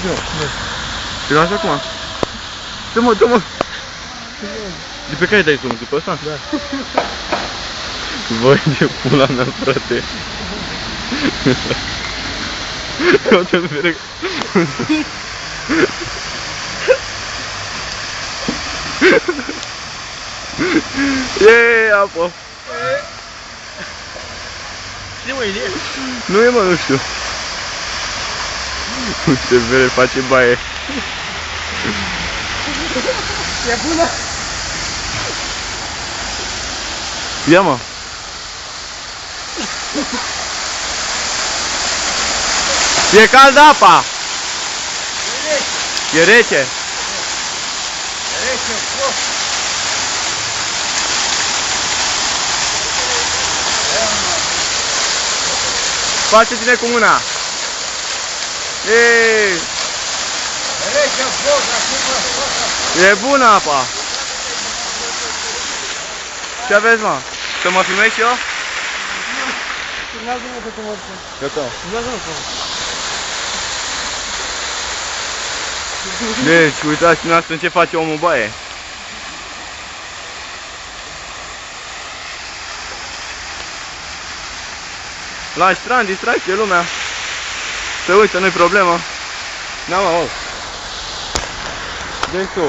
Dumnezeu. Te lași acum? Dă-mă, dă-mă! De pe care dai zoom? După ăsta? Da. Voi, ce pula mea, frate! Uite-l pe Yeee, apă! Cine mă, Ilie? Nu e, mă, nu știu. Se vede, face baie. E bună? Ia, mă! E caldă apa! E rece! Rece, foc. Face-ține cu mâna! Eee! Rece, foc, acum. E bună apa! Ce aveți, mă? Să mă filmez și eu? Filmează-mă că mă spun. Gata. Filmează-mă că mă. Deci, uitați dumneavoastră în ce face omul baie. La strand, distracție lumea. Se uită, nu-i problemă. N-am auz. Deci tu,